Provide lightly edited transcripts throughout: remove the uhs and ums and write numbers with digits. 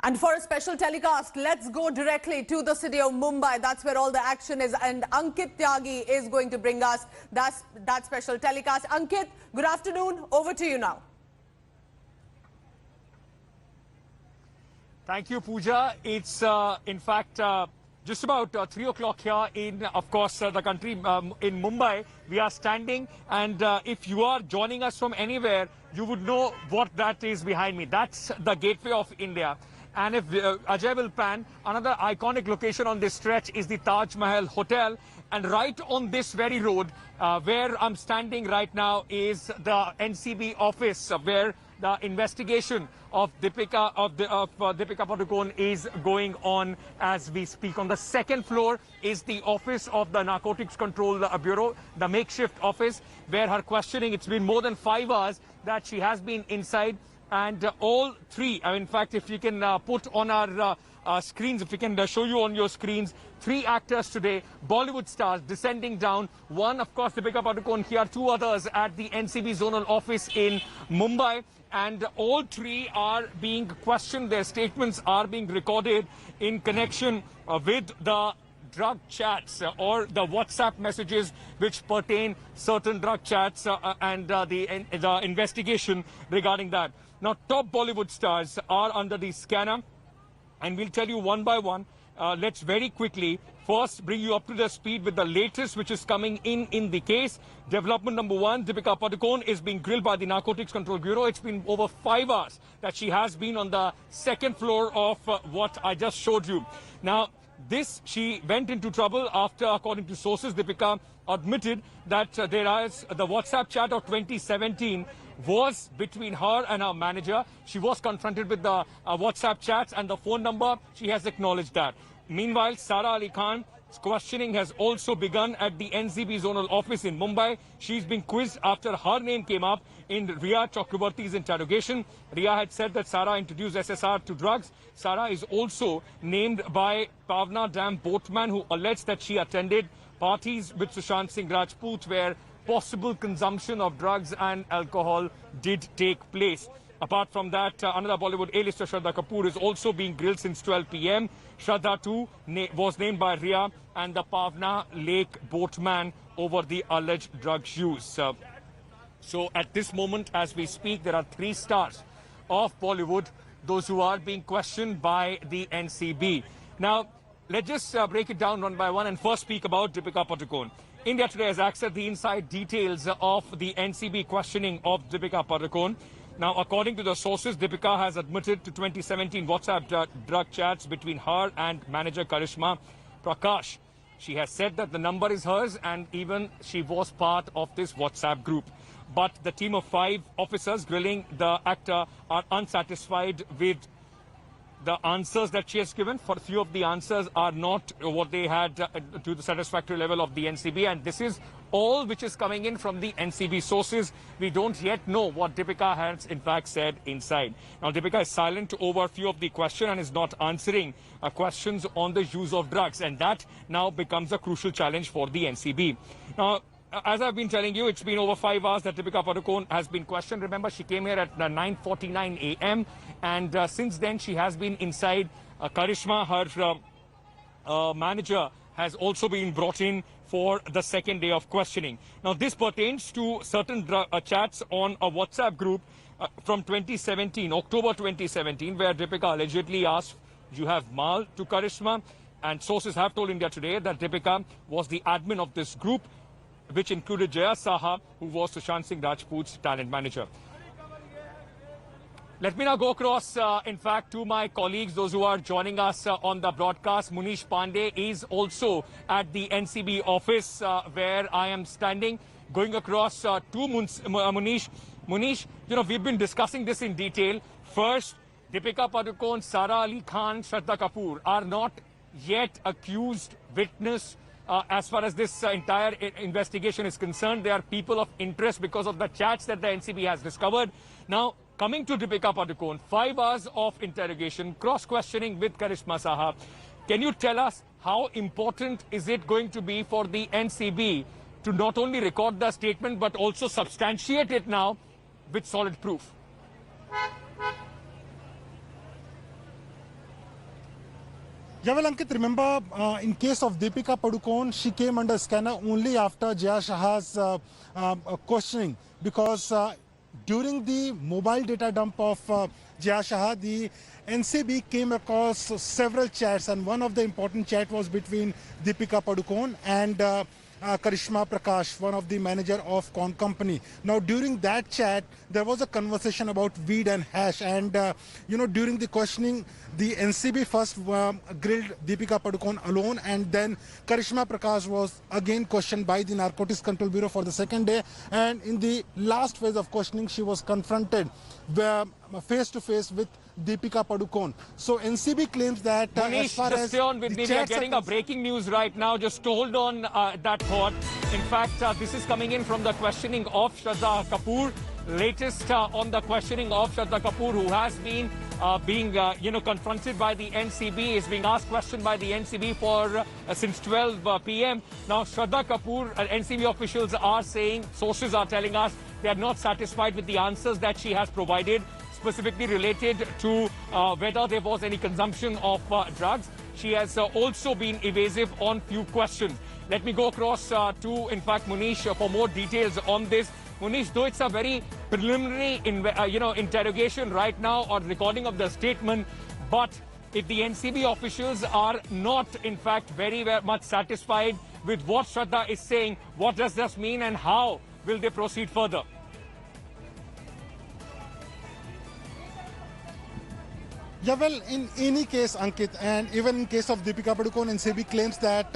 And for a special telecast, let's go directly to the city of Mumbai. That's where all the action is. And Ankit Tyagi is going to bring us that special telecast. Ankit, good afternoon. Over to you now. Thank you, Pooja. It's in fact just about 3 o'clock here in, of course, the country in Mumbai. We are standing, and if you are joining us from anywhere, you would know what that is behind me. That's the gateway of India. And if Ajay will pan, another iconic location on this stretch is the Taj Mahal Hotel. And right on this very road, where I'm standing right now, is the NCB office, where the investigation of Deepika Padukone is going on as we speak. On the second floor is the office of the Narcotics Control Bureau, the makeshift office, where her questioning, it's been more than 5 hours that she has been inside. And all three, in fact, if you can put on our screens, if we can show you on your screens, 3 actors today, Bollywood stars descending down. One, of course, Deepika Padukone here, 2 others at the NCB zonal office in Mumbai. And all 3 are being questioned. Their statements are being recorded in connection with the drug chats or the WhatsApp messages which pertain certain drug chats and the investigation regarding that. Now, top Bollywood stars are under the scanner, and we'll tell you one by one. Let's very quickly first bring you up to the speed with the latest which is coming in the case. Development number 1, Deepika Padukone is being grilled by the Narcotics Control Bureau. It's been over 5 hours that she has been on the second floor of what I just showed you. Now, she went into trouble after, according to sources, Deepika admitted that there is the WhatsApp chat of 2017 was between her and her manager. She was confronted with the WhatsApp chats and the phone number. She has acknowledged that. Meanwhile, Sara Ali Khan's questioning has also begun at the NCB zonal office in Mumbai. She's been quizzed after her name came up in Riya Chakrabarty's interrogation. Riya had said that Sara introduced SSR to drugs. Sara is also named by Pavna Dam boatman who alleged that she attended parties with Sushant Singh Rajput where possible consumption of drugs and alcohol did take place. Apart from that, another Bollywood A-lister, Shraddha Kapoor, is also being grilled since 12 p.m. Shraddha too was named by Riya and the Pavna Lake boatman over the alleged drug use. So at this moment, as we speak, there are 3 stars of Bollywood, those who are being questioned by the NCB. Now, let's just break it down one by one and first speak about Deepika Padukone. India Today has accessed the inside details of the NCB questioning of Deepika Padukone. Now, according to the sources, Deepika has admitted to 2017 WhatsApp drug chats between her and manager Karishma Prakash. She has said that the number is hers and even she was part of this WhatsApp group. But the team of 5 officers grilling the actor are unsatisfied with the answers that she has given. For a few of the answers are not what they had to the satisfactory level of the NCB, and this is all which is coming in from the NCB sources. We don't yet know what Deepika has in fact said inside. Now, Deepika is silent over a few of the questions and is not answering questions on the use of drugs, and that now becomes a crucial challenge for the NCB. Now, as I've been telling you, it's been over 5 hours that Deepika Padukone has been questioned. Remember, she came here at 9:49 a.m. and since then she has been inside. Karishma, her manager, has also been brought in for the second day of questioning. Now, this pertains to certain chats on a WhatsApp group from 2017, October 2017, where Deepika allegedly asked, "You have mal?" to Karishma. And sources have told India Today that Deepika was the admin of this group, which included Jaya Saha, who was Sushant Singh Rajput's talent manager. Let me now go across, in fact, to my colleagues, those who are joining us on the broadcast. Munish Pandey is also at the NCB office where I am standing, going across to Munish. Munish, you know, we've been discussing this in detail. First, Deepika Padukone, Sara Ali Khan, Shraddha Kapoor are not yet accused witness. As far as this entire investigation is concerned, they are people of interest because of the chats that the NCB has discovered. Now, coming to Deepika Padukone, 5 hours of interrogation, cross-questioning with Karishma Saha. Can you tell us how important is it going to be for the NCB to not only record the statement but also substantiate it now with solid proof? Yeah, well, Ankit, remember, in case of Deepika Padukone, she came under scanner only after Jaya Shah's questioning, because during the mobile data dump of Jaya Shah, the NCB came across several chats, and one of the important chat was between Deepika Padukone and Karishma Prakash, one of the manager of Corn Company. Now, during that chat, there was a conversation about weed and hash, and during the questioning, the NCB first grilled Deepika Padukone alone, and then Karishma Prakash was again questioned by the Narcotics Control Bureau for the second day, and in the last phase of questioning, she was confronted face to face with Deepika Padukone. So NCB claims that Manish, as far just as stay on with me. We are getting a breaking news right now. Just hold on that thought. In fact, this is coming in from the questioning of Shraddha Kapoor. Latest on the questioning of Shraddha Kapoor, who has been being confronted by the NCB, is being asked question by the NCB for since 12 p.m. Now, Shraddha Kapoor, NCB officials are saying, sources are telling us, they are not satisfied with the answers that she has provided, specifically related to whether there was any consumption of drugs. She has also been evasive on few questions. Let me go across to, in fact, Munish for more details on this. Munish, though it's a very preliminary interrogation right now, or recording of the statement, but if the NCB officials are not, in fact, very much satisfied with what Shraddha is saying, what does this mean and how will they proceed further? Yeah, well, in any case, Ankit, and even in case of Deepika Padukone, NCB claims that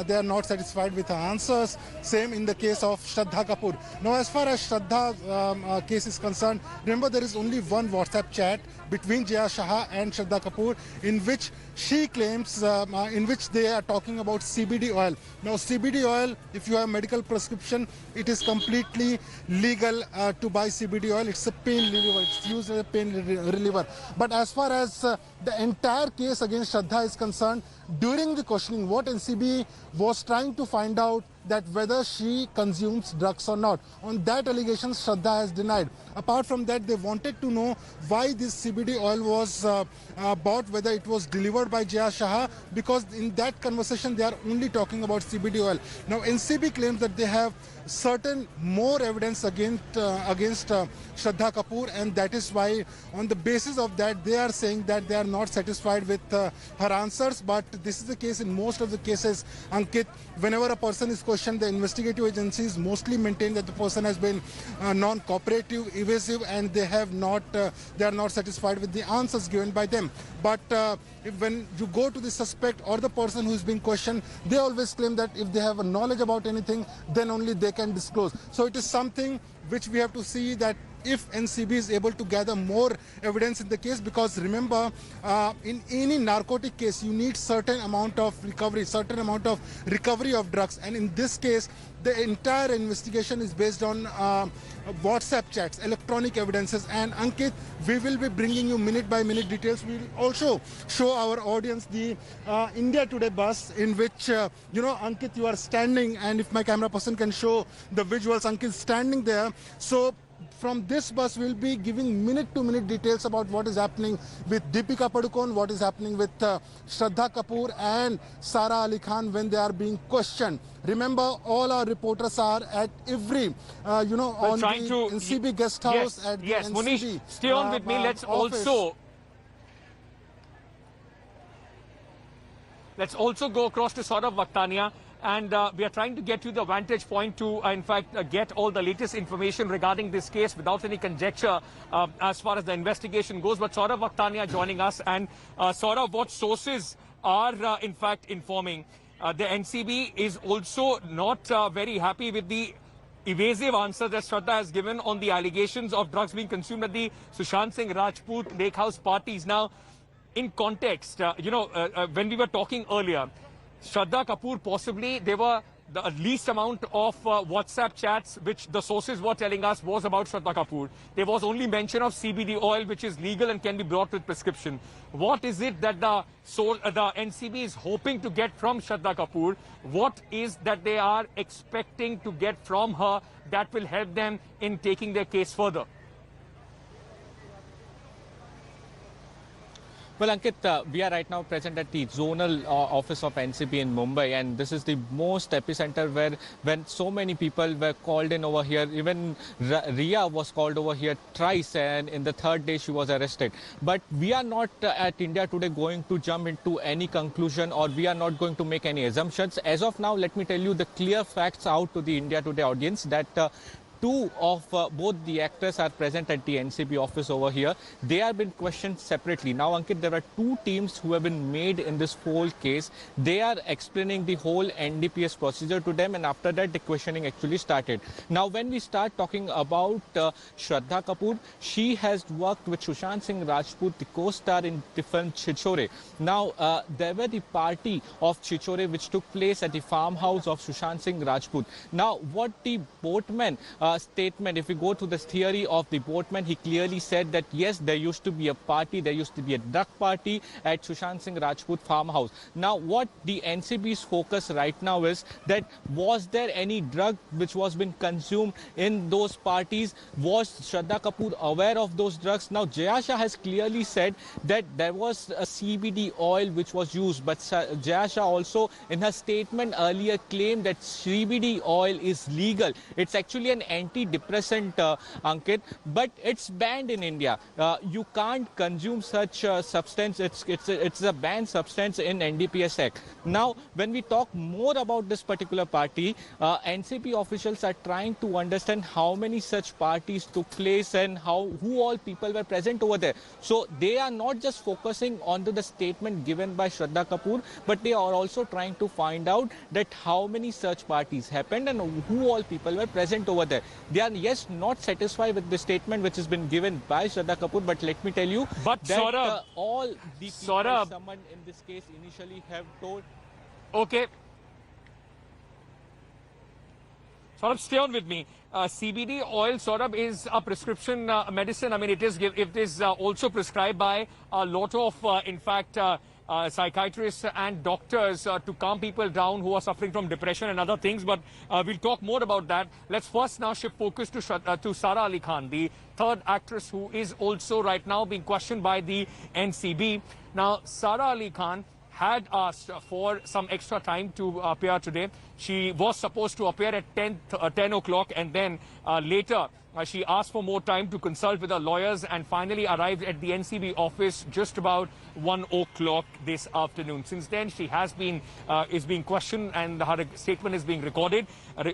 they are not satisfied with her answers. Same in the case of Shraddha Kapoor. Now, as far as Shraddha's case is concerned, remember there is only one WhatsApp chat between Jaya Shah and Shraddha Kapoor, in which she claims, in which they are talking about CBD oil. Now, CBD oil, if you have medical prescription, it is completely legal to buy CBD oil. It's a pain reliever. It's used as a pain reliever. But as far as the entire case against Shraddha is concerned, during the questioning, what NCB was trying to find out that whether she consumes drugs or not. On that allegation, Shraddha has denied. Apart from that, they wanted to know why this CBD oil was bought, whether it was delivered by Jaya Shah, because in that conversation, they are only talking about CBD oil. Now, NCB claims that they have certain more evidence against Shraddha Kapoor, and that is why, on the basis of that, they are saying that they are not satisfied with her answers. But this is the case in most of the cases, Ankit. Whenever a person is questioned, the investigative agencies mostly maintain that the person has been non-cooperative, evasive, and they are not satisfied with the answers given by them. But when you go to the suspect or the person who is being questioned, they always claim that if they have a knowledge about anything, then only they can disclose. So it is something which we have to see, that if NCB is able to gather more evidence in the case, because remember, in any narcotic case, you need certain amount of recovery of drugs. And in this case, the entire investigation is based on WhatsApp chats, electronic evidences. And Ankit, we will be bringing you minute by minute details. We will also show our audience the India Today bus, in which, Ankit, you are standing, and if my camera person can show the visuals, Ankit standing there. So from this bus, we'll be giving minute-to-minute details about what is happening with Deepika Padukone, what is happening with Shraddha Kapoor and Sara Ali Khan when they are being questioned. Remember, all our reporters are at every, on the NCB guest house, at the NCB Munish, stay on with me. Let's also go across to Saurav Vakhtania. And we are trying to get you the vantage point to, in fact, get all the latest information regarding this case without any conjecture as far as the investigation goes. But Saurav Vakhtania joining us. And Saurav, what sources are, in fact, informing? The NCB is also not very happy with the evasive answer that Shraddha has given on the allegations of drugs being consumed at the Sushant Singh Rajput Lake House parties. Now, in context, when we were talking earlier, Shraddha Kapoor, possibly, they were the least amount of WhatsApp chats which the sources were telling us was about Shraddha Kapoor. There was only mention of CBD oil, which is legal and can be brought with prescription. What is it that the NCB is hoping to get from Shraddha Kapoor? What is that they are expecting to get from her that will help them in taking their case further? Well, Ankit, we are right now present at the zonal office of NCB in Mumbai, and this is the most epicenter where when so many people were called in over here. Even Ria was called over here thrice, and in the third day she was arrested. But we are not at India Today going to jump into any conclusion, or we are not going to make any assumptions. As of now, let me tell you the clear facts out to the India Today audience that two of both the actors are present at the NCB office over here. They have been questioned separately. Now, Ankit, there are two teams who have been made in this whole case. They are explaining the whole NDPS procedure to them, and after that, the questioning actually started. Now, when we start talking about Shraddha Kapoor, she has worked with Sushant Singh Rajput, the co-star in the film Chichore. Now, there were the party of Chichore which took place at the farmhouse of Sushant Singh Rajput. Now, what the boatman statement, if we go to this theory of the boatman, he clearly said that yes, there used to be a party, there used to be a drug party at Sushant Singh Rajput farmhouse. Now, what the NCB's focus right now is that was there any drug which was being consumed in those parties? Was Shraddha Kapoor aware of those drugs? Now, Jaya Shah has clearly said that there was a CBD oil which was used, but Jaya Shah also in her statement earlier claimed that CBD oil is legal. It's actually an antidepressant, Ankit, but it's banned in India. You can't consume such substance. It's a banned substance in NDPS Act. Now, when we talk more about this particular party, NCB officials are trying to understand how many such parties took place and who all people were present over there. So they are not just focusing on the statement given by Shraddha Kapoor, but they are also trying to find out that how many such parties happened and who all people were present over there. They are, yes, not satisfied with the statement which has been given by Shraddha Kapoor, but let me tell you but that all the people summoned in this case initially have told... Okay. Saurabh, stay on with me. CBD oil, Saurabh, is a prescription medicine. I mean, it is also prescribed by a lot of, in fact, psychiatrists and doctors to calm people down who are suffering from depression and other things. But we'll talk more about that. Let's first now shift focus to Sara Ali Khan, the third actress who is also right now being questioned by the NCB. Now, Sara Ali Khan had asked for some extra time to appear today. She was supposed to appear at 10 o'clock, and then later she asked for more time to consult with her lawyers and finally arrived at the NCB office just about 1 o'clock this afternoon. Since then, she has been is being questioned and her statement is being recorded.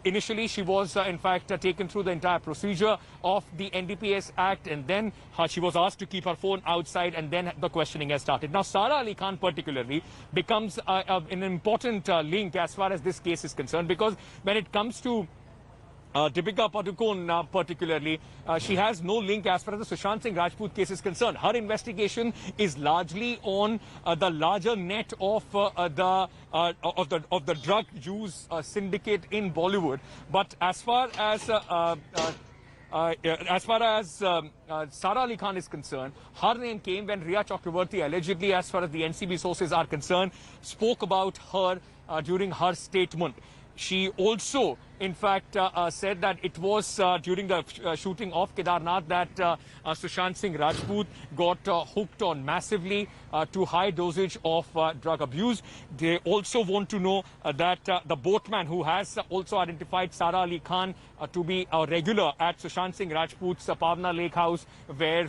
Initially, she was in fact taken through the entire procedure of the NDPS Act, and then she was asked to keep her phone outside, and then the questioning has started. Now, Sara Ali Khan particularly becomes an important link as far as this case is concerned, because when it comes to Deepika Padukone particularly, she has no link as far as the Sushant Singh Rajput case is concerned. Her investigation is largely on the larger net of the drug use syndicate in Bollywood. But as far as Sara Ali Khan is concerned, her name came when Ria Chakraborty allegedly, as far as the NCB sources are concerned, spoke about her during her statement. She also, in fact, said that it was during the shooting of Kedarnath that Sushant Singh Rajput got hooked on massively to high dosage of drug abuse. They also want to know that the boatman who has also identified Sara Ali Khan to be a regular at Sushant Singh Rajput's Pavna Lake House, where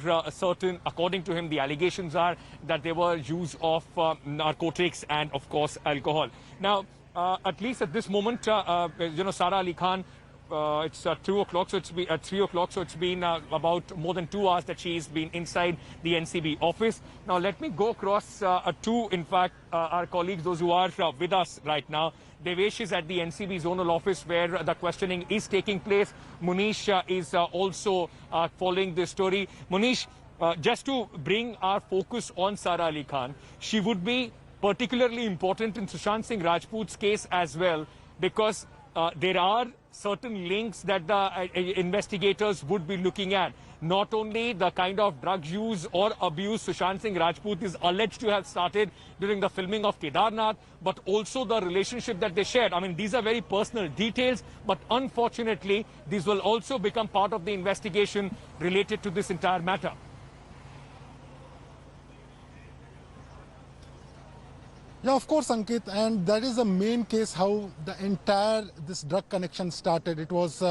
according to him, the allegations are that there were use of narcotics and, of course, alcohol. Now, at least at this moment, Sara Ali Khan, it's 2 o'clock, so it's been at 3 o'clock, so it's been about more than 2 hours that she's been inside the NCB office. Now, let me go across to, in fact, our colleagues, those who are with us right now. Devesh is at the NCB zonal office where the questioning is taking place. Munish is also following this story. Munish, just to bring our focus on Sara Ali Khan, she would be particularly important in Sushant Singh Rajput's case as well, because there are certain links that the investigators would be looking at. Not only the kind of drug use or abuse Sushant Singh Rajput is alleged to have started during the filming of Kedarnath, but also the relationship that they shared. I mean, these are very personal details, but unfortunately, these will also become part of the investigation related to this entire matter. Yeah, of course, Ankit, and that is the main case how the entire this drug connection started. It was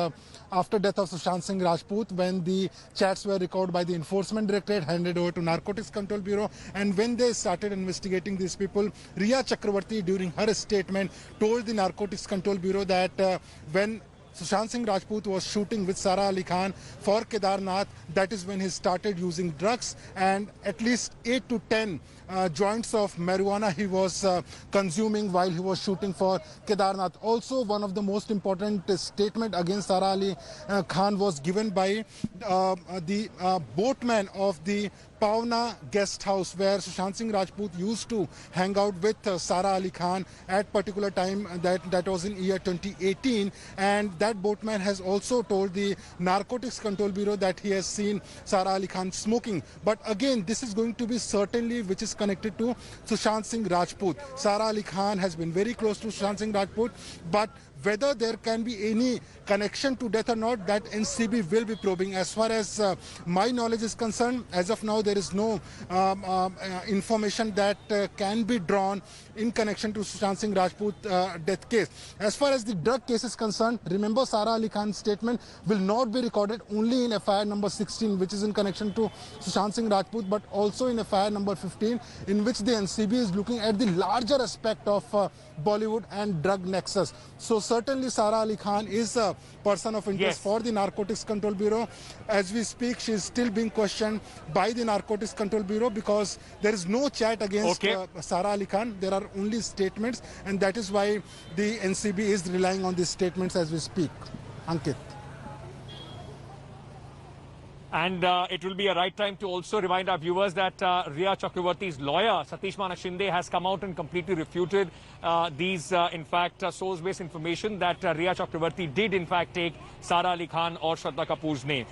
after death of Sushant Singh Rajput when the chats were recorded by the Enforcement Directorate, handed over to Narcotics Control Bureau, and when they started investigating these people, Riya Chakravarti during her statement told the Narcotics Control Bureau that when Sushant Singh Rajput was shooting with Sara Ali Khan for Kedarnath, that is when he started using drugs, and at least 8 to 10 joints of marijuana he was consuming while he was shooting for Kedarnath. Also, one of the most important statement against Sara Ali Khan was given by the boatman of the Pauna guest house where Sushant Singh Rajput used to hang out with Sara Ali Khan at particular time, that was in year 2018, and that boatman has also told the Narcotics Control Bureau that he has seen Sara Ali Khan smoking. But again, this is going to be certainly which is connected to Sushant Singh Rajput. Sara Ali Khan has been very close to Sushant Singh Rajput, but whether there can be any connection to death or not, that NCB will be probing. As far as my knowledge is concerned, as of now, there is no information that can be drawn in connection to Sushant Singh Rajput death case. As far as the drug case is concerned, remember Sara Ali Khan's statement will not be recorded only in FIR number 16, which is in connection to Sushant Singh Rajput, but also in FIR number 15, in which the NCB is looking at the larger aspect of Bollywood and drug nexus. So certainly Sara Ali Khan is a person of interest for the Narcotics Control Bureau. As we speak, she is still being questioned by the Narcotics Control Bureau because there is no chat against Sara Ali Khan. There are only statements, and that is why the NCB is relying on these statements as we speak. Ankit. And it will be a right time to also remind our viewers that Riya Chakravarti's lawyer, Satish Mana Shinde, has come out and completely refuted these, in fact, source-based information that Riya Chakravarti did, in fact, take Sara Ali Khan or Shraddha Kapoor's name.